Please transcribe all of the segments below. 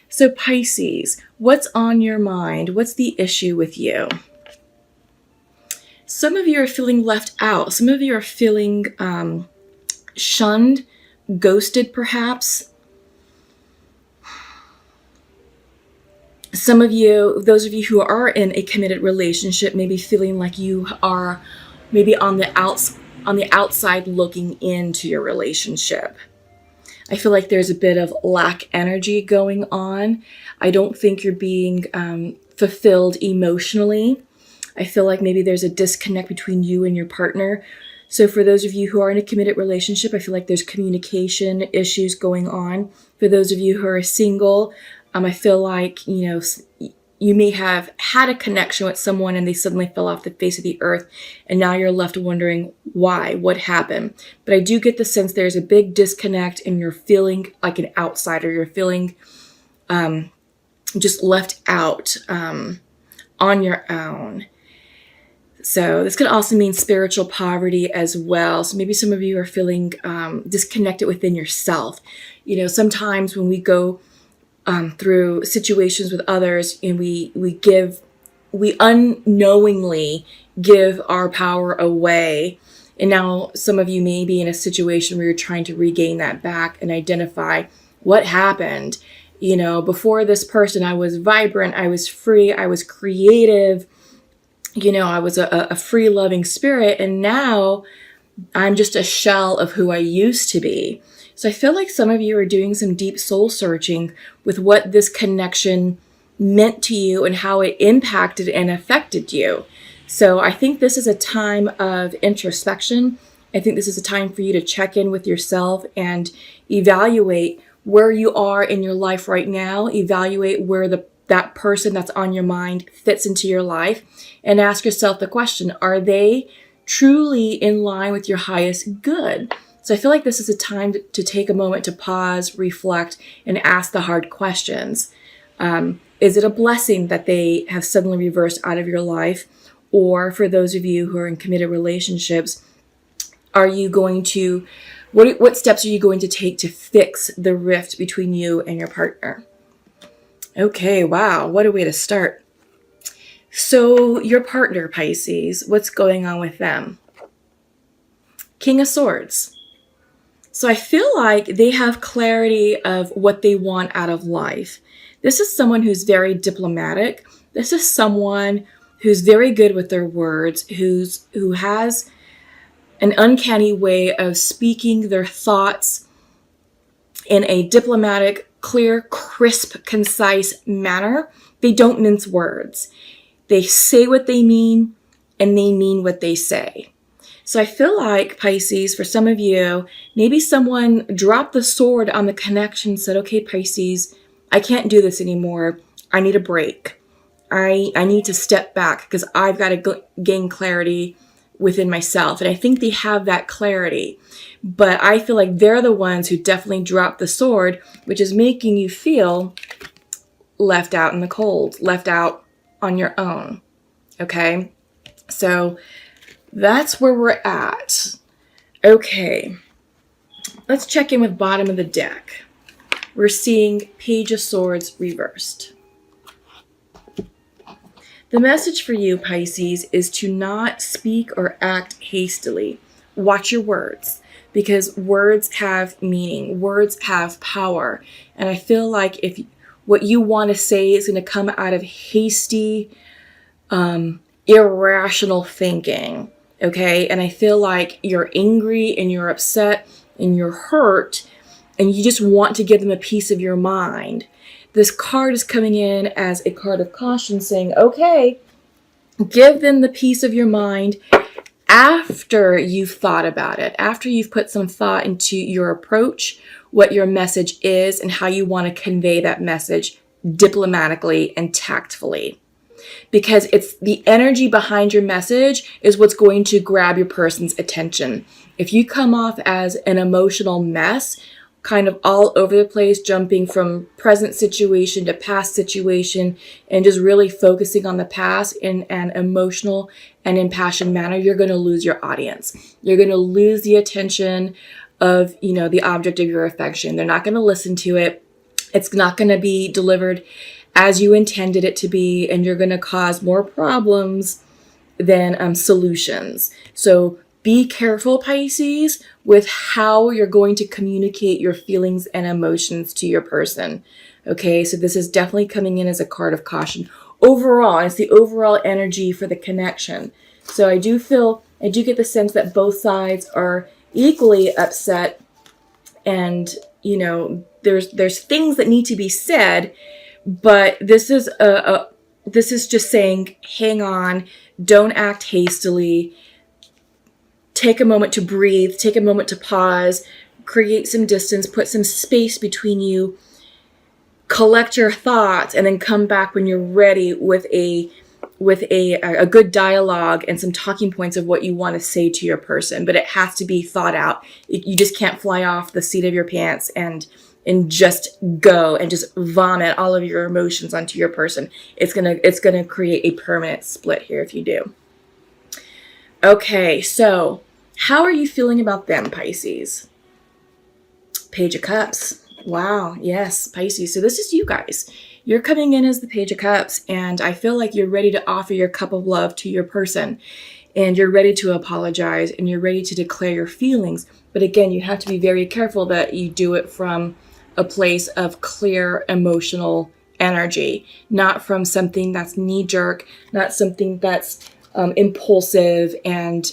So Pisces, what's on your mind? What's the issue with you? Some of you are feeling left out. Some of you are feeling shunned, ghosted perhaps. Some of you, those of you who are in a committed relationship, may be feeling like you are maybe on the outside looking into your relationship. I feel like there's a bit of lack energy going on. I don't think you're being fulfilled emotionally. I feel like maybe there's a disconnect between you and your partner. So for those of you who are in a committed relationship, I feel like there's communication issues going on. For those of you who are single, I feel like, you may have had a connection with someone and they suddenly fell off the face of the earth, and now you're left wondering why, what happened. But I do get the sense there's a big disconnect and you're feeling like an outsider. You're feeling just left out on your own. So this could also mean spiritual poverty as well. So maybe some of you are feeling disconnected within yourself. Sometimes when we go through situations with others and we unknowingly give our power away. And now some of you may be in a situation where you're trying to regain that back and identify what happened. Before this person, I was vibrant, I was free, I was creative. I was a free loving spirit, and now I'm just a shell of who I used to be. So I feel like some of you are doing some deep soul searching with what this connection meant to you and how it impacted and affected you. So I think this is a time of introspection. I think this is a time for you to check in with yourself and evaluate where you are in your life right now, evaluate where that person that's on your mind fits into your life, and ask yourself the question, are they truly in line with your highest good? So I feel like this is a time to take a moment to pause, reflect, and ask the hard questions. Is it a blessing that they have suddenly reversed out of your life? Or for those of you who are in committed relationships, are you going to, what steps are you going to take to fix the rift between you and your partner? Okay, wow, what a way to start. So your partner, Pisces, what's going on with them? King of Swords. So I feel like they have clarity of what they want out of life. This is someone who's very diplomatic. This is someone who's very good with their words, who has an uncanny way of speaking their thoughts in a diplomatic, clear, crisp, concise manner. They don't mince words. They say what they mean, and they mean what they say. So I feel like, Pisces, for some of you, maybe someone dropped the sword on the connection, said, okay, Pisces, I can't do this anymore. I need a break. I need to step back because I've got to gain clarity within myself. And I think they have that clarity. But I feel like they're the ones who definitely dropped the sword, which is making you feel left out in the cold, left out on your own. Okay? So that's where we're at. Okay. Let's check in with bottom of the deck. We're seeing Page of Swords reversed. The message for you, Pisces, is to not speak or act hastily. Watch your words, because words have meaning. Words have power. And I feel like if what you want to say is going to come out of hasty, irrational thinking, okay? And I feel like you're angry and you're upset and you're hurt and you just want to give them a piece of your mind. This card is coming in as a card of caution saying, okay, give them the piece of your mind after you've thought about it, after you've put some thought into your approach, what your message is, and how you want to convey that message diplomatically and tactfully. Because it's the energy behind your message is what's going to grab your person's attention. If you come off as an emotional mess, kind of all over the place, jumping from present situation to past situation, and just really focusing on the past in an emotional and impassioned manner, you're going to lose your audience. You're going to lose the attention of, the object of your affection. They're not going to listen to it. It's not going to be delivered as you intended it to be, and you're going to cause more problems than solutions. So be careful, Pisces, with how you're going to communicate your feelings and emotions to your person. Okay, so this is definitely coming in as a card of caution. Overall, it's the overall energy for the connection. So I do get the sense that both sides are equally upset, and there's things that need to be said, but this is this is just saying, hang on, don't act hastily, take a moment to breathe, take a moment to pause, create some distance, put some space between you, collect your thoughts, and then come back when you're ready with a good dialogue and some talking points of what you want to say to your person. But it has to be thought out. You just can't fly off the seat of your pants and just go and just vomit all of your emotions onto your person. It's gonna create a permanent split here if you do. Okay, so how are you feeling about them, Pisces? Page of Cups. Wow, yes, Pisces. So this is you guys. You're coming in as the Page of Cups, and I feel like you're ready to offer your cup of love to your person, and you're ready to apologize, and you're ready to declare your feelings. But again, you have to be very careful that you do it from a place of clear emotional energy, not from something that's knee-jerk, not something that's impulsive and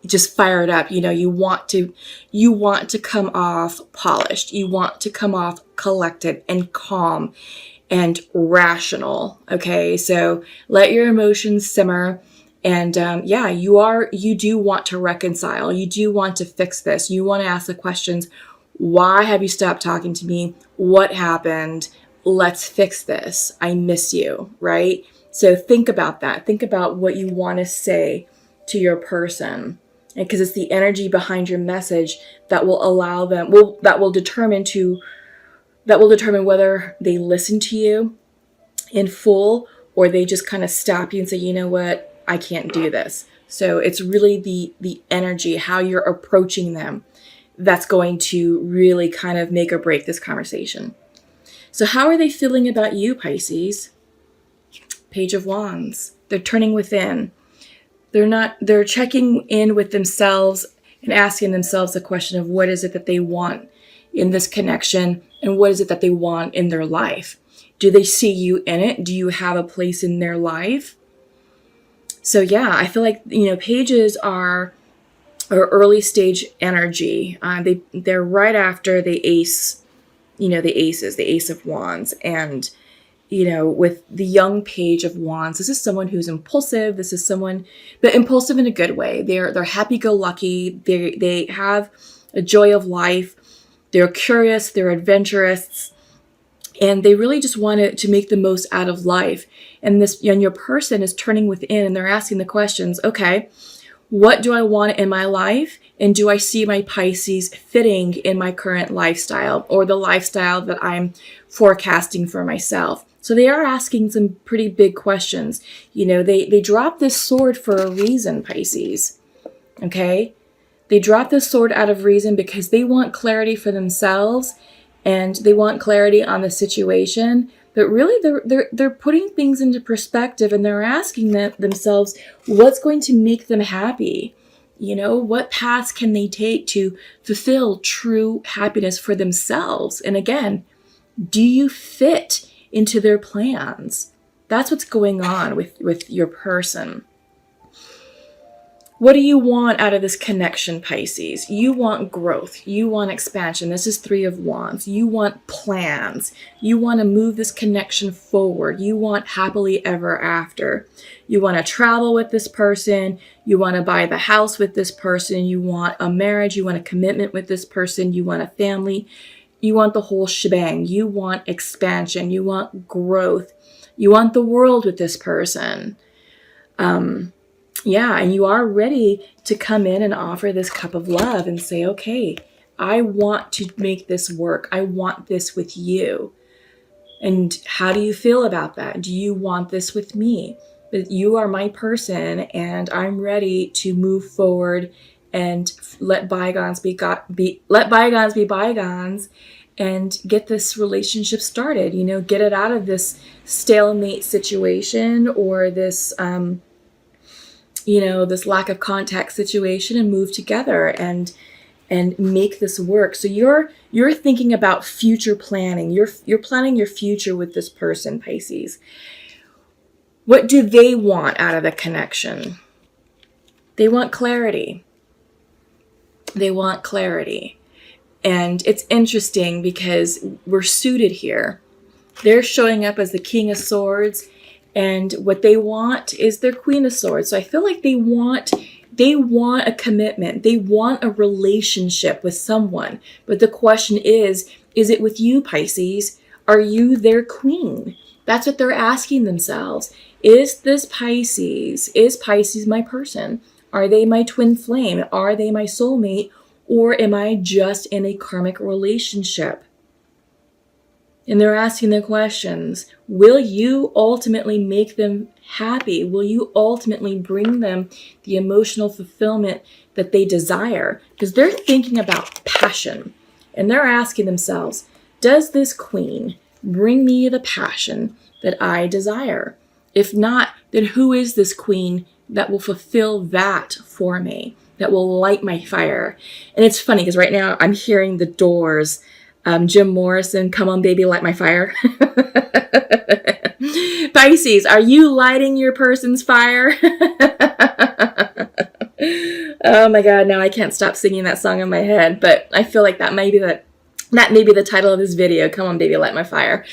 just fired up. You want to come off polished. You want to come off collected and calm and rational. Okay, so let your emotions simmer. And you do want to reconcile. You do want to fix this. You want to ask the questions. Why have you stopped talking to me? What happened? Let's fix this. I miss you, right? So think about that. Think about what you want to say to your person, because it's the energy behind your message that will allow them, that will determine whether they listen to you in full or they just kind of stop you and say, you know what, I can't do this. So it's really the energy, how you're approaching them, that's going to really kind of make or break this conversation. So how are they feeling about you, Pisces? Page of Wands. They're turning within. They're checking in with themselves and asking themselves the question of what is it that they want in this connection and what is it that they want in their life. Do they see you in it? Do you have a place in their life? So yeah, I feel like, pages are early stage energy. They're right after the ace, the ace of wands. And with the young Page of Wands, this is someone who's impulsive. This is someone, but impulsive in a good way. They're happy-go-lucky. They have a joy of life. They're curious. They're adventurous, and they really just want to make the most out of life. And your person is turning within, and they're asking the questions. Okay, what do I want in my life? And do I see my Pisces fitting in my current lifestyle or the lifestyle that I'm forecasting for myself? So they are asking some pretty big questions. They drop this sword for a reason, Pisces. Okay? They drop this sword out of reason because they want clarity for themselves and they want clarity on the situation. But really, they're putting things into perspective and they're asking themselves, what's going to make them happy? What paths can they take to fulfill true happiness for themselves? And again, do you fit into their plans? That's what's going on with your person. What do you want out of this connection, Pisces? You want growth. You want expansion. This is Three of Wands. You want plans. You want to move this connection forward. You want happily ever after. You want to travel with this person. You want to buy the house with this person. You want a marriage. You want a commitment with this person. You want a family. You want the whole shebang. You want expansion. You want growth. You want the world with this person. And you are ready to come in and offer this cup of love and say, okay, I want to make this work. I want this with you. And how do you feel about that? Do you want this with me? But you are my person and I'm ready to move forward and let bygones be bygones and get this relationship started, get it out of this stalemate situation or this, this lack of contact situation and move together and make this work. So you're thinking about future planning. You're planning your future with this person, Pisces. What do they want out of the connection? They want clarity. They want clarity. And it's interesting because we're suited here. They're showing up as the King of Swords, and what they want is their Queen of Swords. So I feel like they want a commitment. They want a relationship with someone. But the question is it with you, Pisces? Are you their queen? That's what they're asking themselves. Is Pisces my person? Are they my twin flame? Are they my soulmate? Or am I just in a karmic relationship? And they're asking the questions. Will you ultimately make them happy? Will you ultimately bring them the emotional fulfillment that they desire? Because they're thinking about passion. And they're asking themselves, does this queen bring me the passion that I desire? If not, then who is this queen that will fulfill that for me, that will light my fire? And it's funny because right now I'm hearing the Doors, Jim Morrison, "Come on, baby, light my fire." Pisces, are you lighting your person's fire? Oh my God, now I can't stop singing that song in my head, but I feel like that may be the title of this video. Come on, baby, light my fire.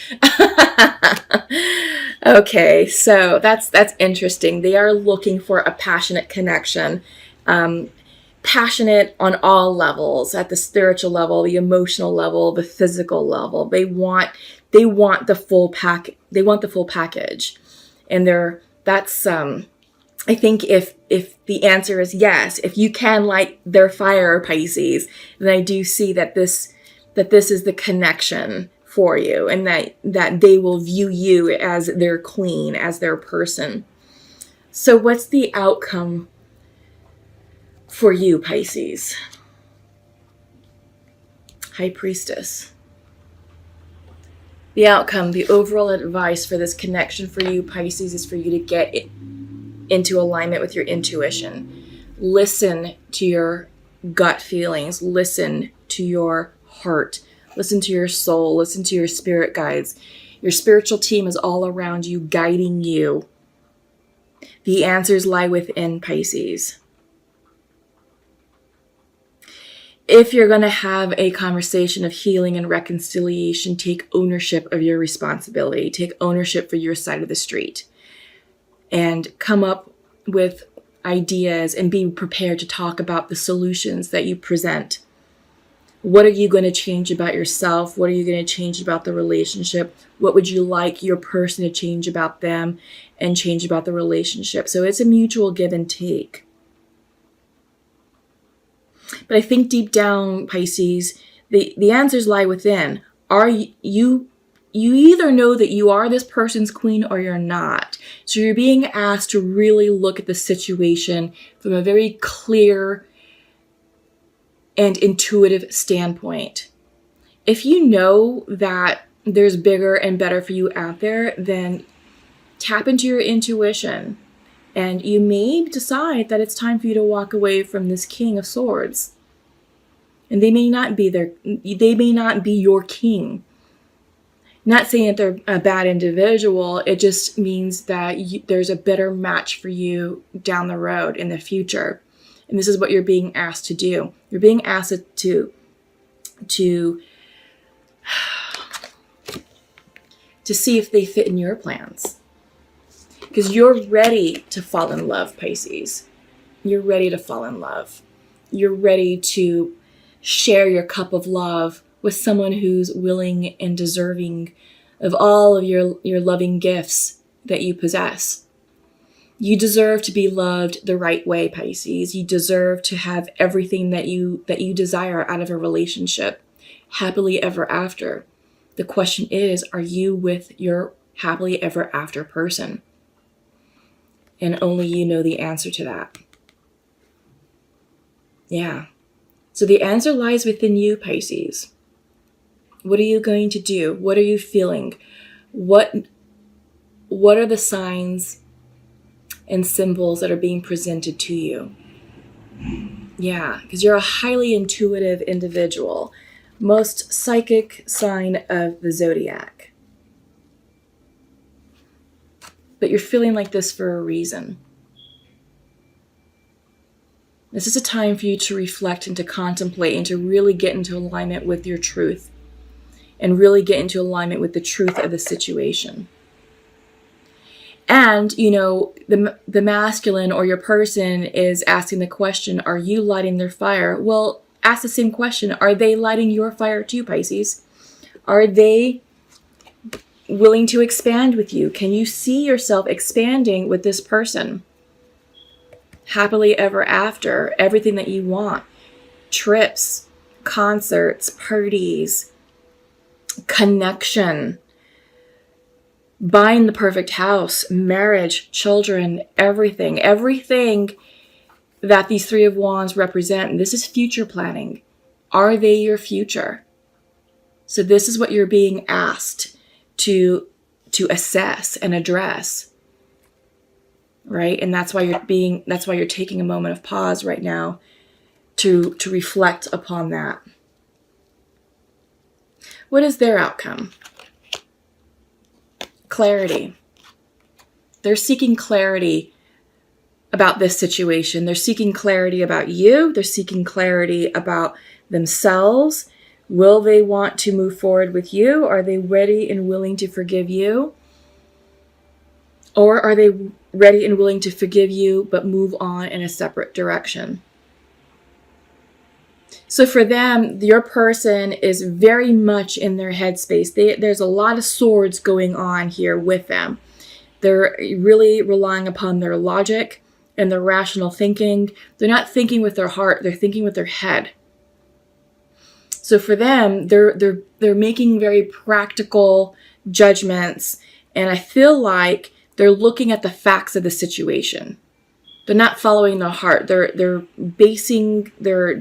Okay, so that's interesting. They are looking for a passionate connection. Passionate on all levels, at the spiritual level, the emotional level, the physical level. They want the full pack. They want the full package. And I think if the answer is yes, if you can light their fire, Pisces, then I do see that this is the connection for you, and that they will view you as their queen, as their person. So what's the outcome for you, Pisces? High Priestess. The outcome, the overall advice for this connection for you, Pisces, is for you to get into alignment with your intuition. Listen to your gut feelings. Listen to your heart. Listen to your soul. Listen to your spirit guides. Your spiritual team is all around you, guiding you. The answers lie within, Pisces. If you're going to have a conversation of healing and reconciliation, take ownership of your responsibility. Take ownership for your side of the street. And come up with ideas and be prepared to talk about the solutions that you present. What are you going to change about yourself? What are you going to change about the relationship? What would you like your person to change about them and change about the relationship? So it's a mutual give and take. But I think deep down, Pisces, the answers lie within. Are you either know that you are this person's queen or you're not. So you're being asked to really look at the situation from a very clear and intuitive standpoint. If you know that there's bigger and better for you out there, then tap into your intuition. And you may decide that it's time for you to walk away from this King of Swords. And they may not be your king. Not saying that they're a bad individual. It just means that there's a better match for you down the road in the future. And this is what you're being asked to do. You're being asked to see if they fit in your plans. Because you're ready to fall in love, Pisces. You're ready to fall in love. You're ready to share your cup of love with someone who's willing and deserving of all of your loving gifts that you possess. You deserve to be loved the right way, Pisces. You deserve to have everything that you desire out of a relationship, happily ever after. The question is, are you with your happily ever after person? And only you know the answer to that. Yeah. So the answer lies within you, Pisces. What are you going to do? What are you feeling? What are the signs and symbols that are being presented to you? Yeah, because you're a highly intuitive individual. Most psychic sign of the zodiac. But you're feeling like this for a reason. This is a time for you to reflect and to contemplate and to really get into alignment with your truth and really get into alignment with the truth of the situation. And, the masculine or your person is asking the question, are you lighting their fire? Well, ask the same question. Are they lighting your fire too, Pisces? Are they willing to expand with you? Can you see yourself expanding with this person? Happily ever after, everything that you want. Trips, concerts, parties, connection, buying the perfect house, marriage, children, everything that these Three of Wands represent. This is future planning. Are they your future? So this is what you're being asked to assess and address. Right? And that's why you're taking a moment of pause right now to reflect upon that. What is their outcome? Clarity. They're seeking clarity about this situation. They're seeking clarity about you. They're seeking clarity about themselves. Will they want to move forward with you? Are they ready and willing to forgive you? Or are they ready and willing to forgive you but move on in a separate direction? So for them, your person is very much in their headspace. There's a lot of swords going on here with them. They're really relying upon their logic and their rational thinking. They're not thinking with their heart, they're thinking with their head. So for them, they're making very practical judgments, and I feel like they're looking at the facts of the situation. They're not following their heart. They're basing their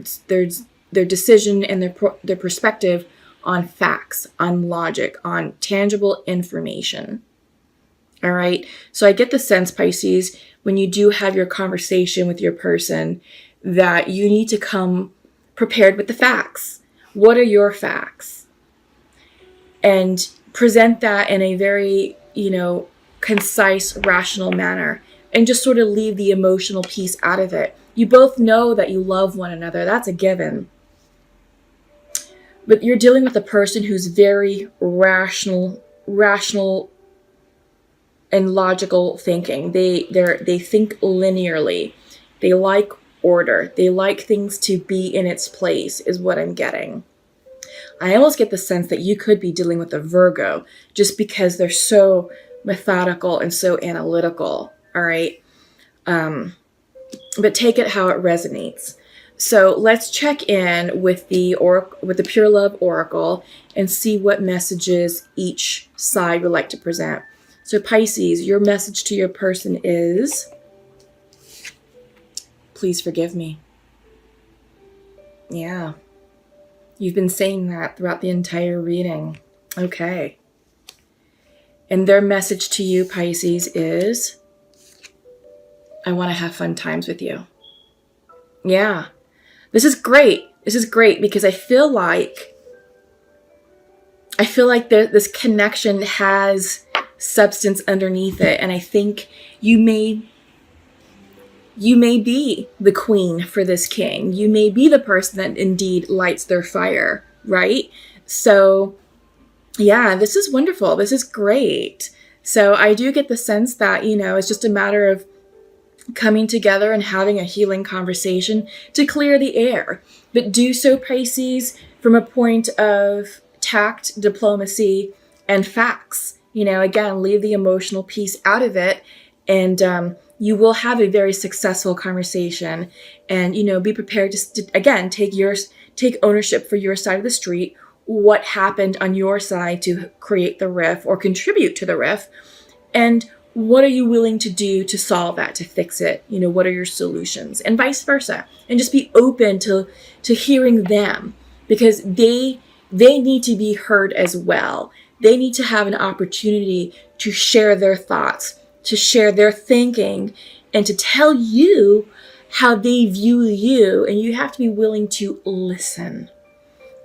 decision and their perspective on facts, on logic, on tangible information. All right. So I get the sense, Pisces, when you do have your conversation with your person, that you need to come prepared with the facts. What are your facts? And present that in a very, concise, rational manner, and just sort of leave the emotional piece out of it. You both know that you love one another. That's a given. But you're dealing with a person who's very rational and logical thinking. They think linearly. They like order. They like things to be in its place, is what I'm getting. I almost get the sense that you could be dealing with a Virgo just because they're so methodical and so analytical. All right. But take it how it resonates. So let's check in with the Pure Love Oracle and see what messages each side would like to present. So Pisces, your message to your person is, please forgive me. Yeah. You've been saying that throughout the entire reading. Okay. And their message to you, Pisces, is, I want to have fun times with you. Yeah. This is great. This is great because I feel like this connection has substance underneath it. And I think you may be the queen for this king. You may be the person that indeed lights their fire, right? So yeah, this is wonderful. This is great. So I do get the sense that, it's just a matter of coming together and having a healing conversation to clear the air. But do so, Pisces, from a point of tact, diplomacy, and facts. Again, leave the emotional piece out of it, and you will have a very successful conversation. And, be prepared to again, take ownership for your side of the street. What happened on your side to create the rift or contribute to the rift, and what are you willing to do to solve that, to fix it? What are your solutions, and vice versa. And just be open to hearing them, because they they need to be heard as well. They need to have an opportunity to share their thoughts, to share their thinking, and to tell you how they view you. And you have to be willing to listen.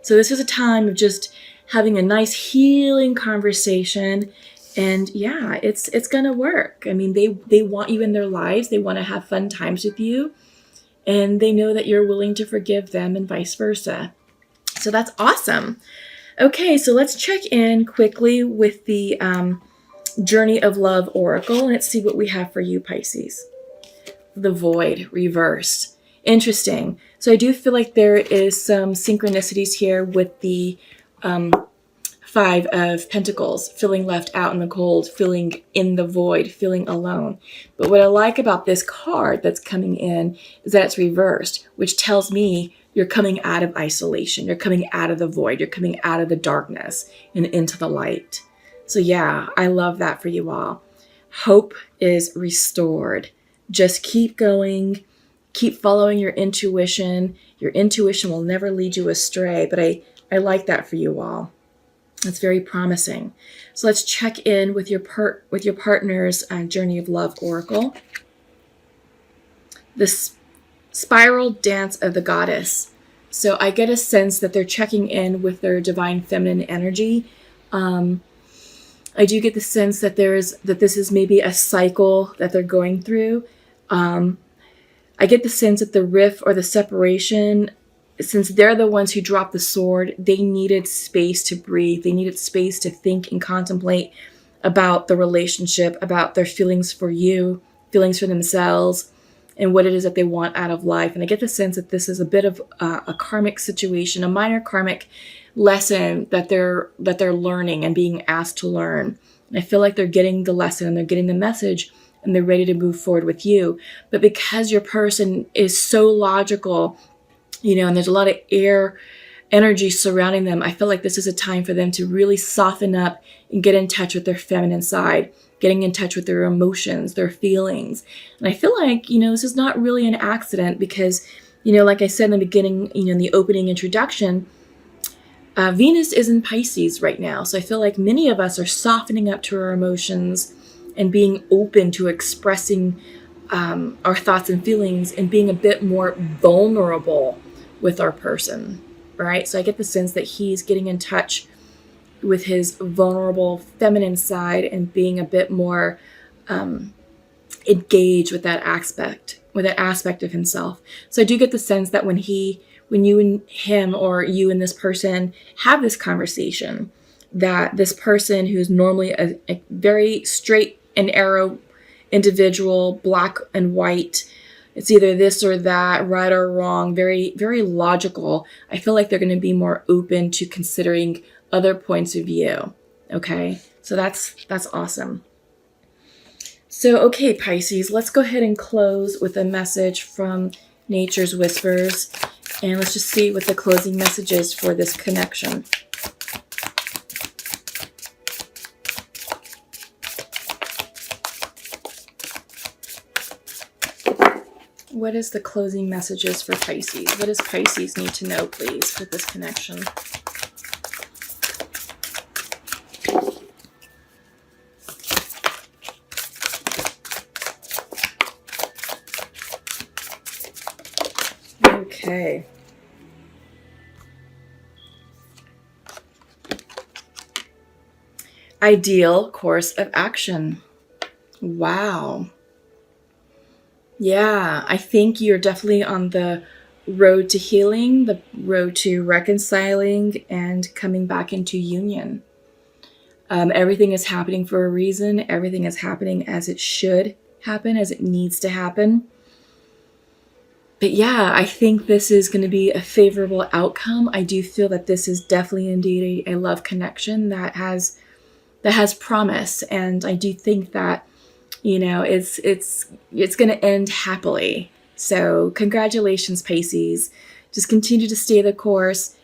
So this is a time of just having a nice healing conversation. And yeah, it's gonna work. I mean, they want you in their lives. They want to have fun times with you. And they know that you're willing to forgive them and vice versa. So that's awesome. Okay, so let's check in quickly with the Journey of Love Oracle. Let's see what we have for you, Pisces. The Void, reversed. Interesting. So I do feel like there is some synchronicities here with the Five of Pentacles, feeling left out in the cold, feeling in the void, feeling alone. But what I like about this card that's coming in is that it's reversed, which tells me you're coming out of isolation. You're coming out of the void. You're coming out of the darkness and into the light. So yeah, I love that for you all. Hope is restored. Just keep going. Keep following your intuition. Your intuition will never lead you astray. But I like that for you all. It's very promising. So let's check in with your partner's Journey of Love Oracle. The Spiral Dance of the Goddess. So I get a sense that they're checking in with their divine feminine energy. I do get the sense that this is maybe a cycle that they're going through. I get the sense that the rift or the separation, since they're the ones who dropped the sword, they needed space to breathe. They needed space to think and contemplate about the relationship, about their feelings for you, feelings for themselves, and what it is that they want out of life. And I get the sense that this is a bit of a karmic situation, a minor karmic lesson that they're learning and being asked to learn. And I feel like they're getting the lesson and they're getting the message and they're ready to move forward with you. But because your person is so logical, and there's a lot of air energy surrounding them, I feel like this is a time for them to really soften up and get in touch with their feminine side, getting in touch with their emotions, their feelings. And I feel like, this is not really an accident because, like I said in the beginning, in the opening introduction, Venus is in Pisces right now. So I feel like many of us are softening up to our emotions and being open to expressing our thoughts and feelings and being a bit more vulnerable with our person, right? So I get the sense that he's getting in touch with his vulnerable feminine side and being a bit more engaged with that aspect of himself. So I do get the sense that when you and him, or you and this person have this conversation, that this person who's normally a very straight and arrow individual, black and white, it's either this or that, right or wrong, very, very logical. I feel like they're going to be more open to considering other points of view. Okay, so that's awesome. So, okay, Pisces, let's go ahead and close with a message from Nature's Whispers. And let's just see what the closing message is for this connection. What is the closing messages for Pisces? What does Pisces need to know, please, for this connection? Okay. Ideal course of action. Wow. Yeah, I think you're definitely on the road to healing, the road to reconciling and coming back into union. Everything is happening for a reason. Everything is happening as it should happen, as it needs to happen. But yeah, I think this is going to be a favorable outcome. I do feel that this is definitely indeed a love connection that has promise. And I do think that it's going to end happily. So congratulations, Pisces. Just continue to stay the course.